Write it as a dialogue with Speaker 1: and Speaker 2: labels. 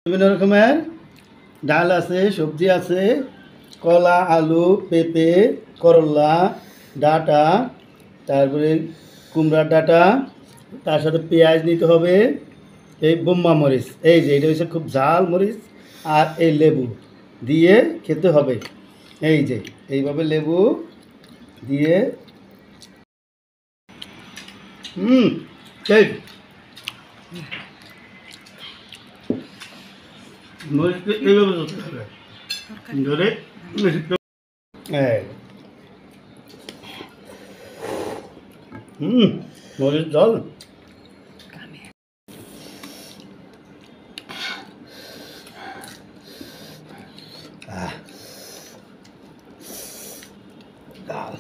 Speaker 1: বিভিন্ন রকমের ডাল আছে, সবজি আছে, কলা, আলু, পেঁপে, করলা, ডাঁটা, তারপরে কুমড়ার ডাঁটা, তার সাথে পেঁয়াজ নিতে হবে, এই বোম্বা মরিচ, এই যে এটা হচ্ছে খুব ঝাল মরিচ, আর এই লেবু দিয়ে খেতে হবে। এই যে এইভাবে লেবু দিয়ে ঠিক মরিচকে এইভাবে ধরতে হবে, ধরে এই মরিচ জল। ডাল